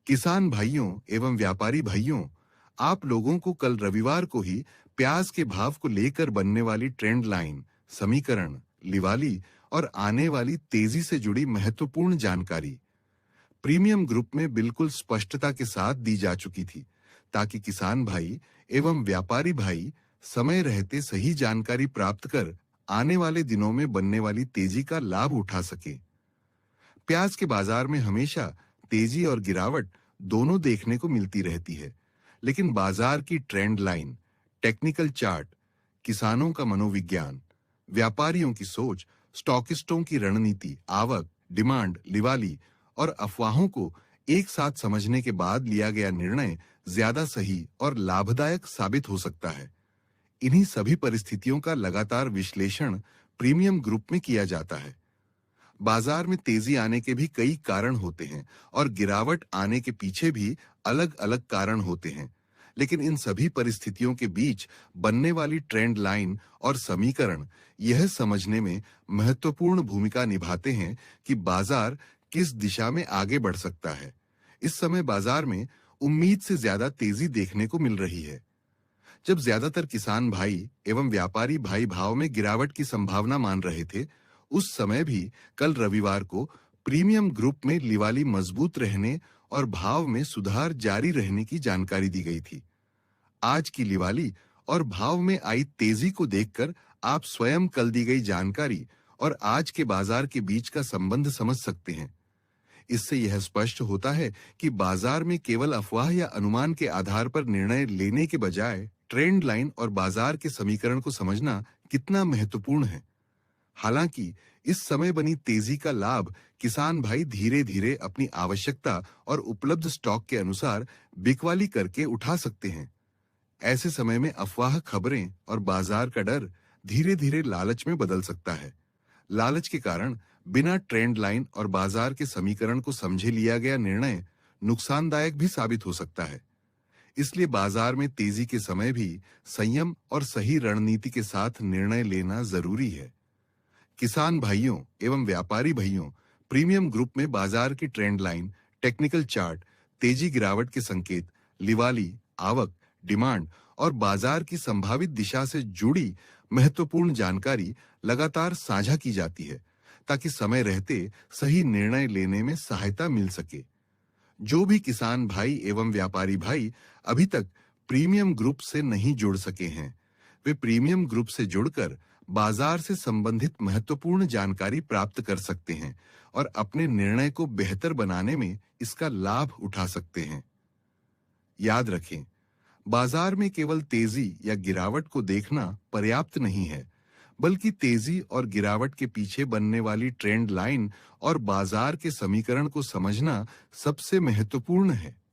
किसान भाइयों एवं व्यापारी भाइयों, आप लोगों को कल रविवार को ही प्याज के भाव को लेकर बनने वाली ट्रेंड लाइन, समीकरण, लिवाली और आने वाली तेजी से जुड़ी महत्वपूर्ण जानकारी प्रीमियम ग्रुप में बिल्कुल स्पष्टता के साथ दी जा चुकी थी, ताकि किसान भाई एवं व्यापारी भाई समय रहते सही जानकारी प्राप्त कर आने वाले दिनों में बनने वाली तेजी का लाभ उठा सके। प्याज के बाजार में हमेशा तेजी और गिरावट दोनों देखने को मिलती रहती है, लेकिन बाजार की ट्रेंड लाइन, टेक्निकल चार्ट, किसानों का मनोविज्ञान, व्यापारियों की सोच, स्टॉकिस्टों की रणनीति, आवक, डिमांड, लिवाली और अफवाहों को एक साथ समझने के बाद लिया गया निर्णय ज्यादा सही और लाभदायक साबित हो सकता है। इन्हीं सभी परिस्थितियों का लगातार विश्लेषण प्रीमियम ग्रुप में किया जाता है। बाजार में तेजी आने के भी कई कारण होते हैं और गिरावट आने के पीछे भी अलग-अलग कारण होते हैं। लेकिन इन सभी परिस्थितियों के बीच बनने वाली ट्रेंड लाइन और समीकरण यह समझने में महत्वपूर्ण भूमिका निभाते हैं कि बाजार किस दिशा में आगे बढ़ सकता है। इस समय बाजार में उम्मीद से ज्यादा तेजी देखने को मिल रही है। जब ज्यादातर किसान भाई एवं व्यापारी भाई भाव में गिरावट की संभावना मान रहे थे, उस समय भी कल रविवार को प्रीमियम ग्रुप में लिवाली मजबूत रहने और भाव में सुधार जारी रहने की जानकारी दी गई थी। आज की लिवाली और भाव में आई तेजी को देखकर आप स्वयं कल दी गई जानकारी और आज के बाजार के बीच का संबंध समझ सकते हैं। इससे यह स्पष्ट होता है कि बाजार में केवल अफवाह या अनुमान के आधार पर निर्णय लेने के बजाय ट्रेंड लाइन और बाजार के समीकरण को समझना कितना महत्वपूर्ण है। हालांकि इस समय बनी तेजी का लाभ किसान भाई धीरे-धीरे अपनी आवश्यकता और उपलब्ध स्टॉक के अनुसार बिकवाली करके उठा सकते हैं। ऐसे समय में अफवाह खबरें और बाजार का डर धीरे-धीरे लालच में बदल सकता है। लालच के कारण बिना ट्रेंड लाइन और बाजार के समीकरण को समझे लिया गया निर्णय नुकसानदायक भी साबित हो सकता है। इसलिए बाजार में तेजी के समय भी संयम और सही रणनीति के साथ निर्णय लेना जरूरी है। किसान भाइयों एवं व्यापारी भाइयों, प्रीमियम ग्रुप में बाजार की ट्रेंड लाइन, टेक्निकल चार्ट, तेजी गिरावट के संकेत, लिवाली, आवक, डिमांड और बाजार की संभावित दिशा से जुड़ी महत्वपूर्ण जानकारी लगातार साझा की जाती है, ताकि समय रहते सही निर्णय लेने में सहायता मिल सके। जो भी किसान भाई एवं व्यापारी भाई अभी तक प्रीमियम ग्रुप से नहीं जुड़ सके हैं, वे प्रीमियम ग्रुप से जुड़कर बाजार से संबंधित महत्वपूर्ण जानकारी प्राप्त कर सकते हैं और अपने निर्णय को बेहतर बनाने में इसका लाभ उठा सकते हैं। याद रखें, बाजार में केवल तेजी या गिरावट को देखना पर्याप्त नहीं है, बल्कि तेजी और गिरावट के पीछे बनने वाली ट्रेंड लाइन और बाजार के समीकरण को समझना सबसे महत्वपूर्ण है।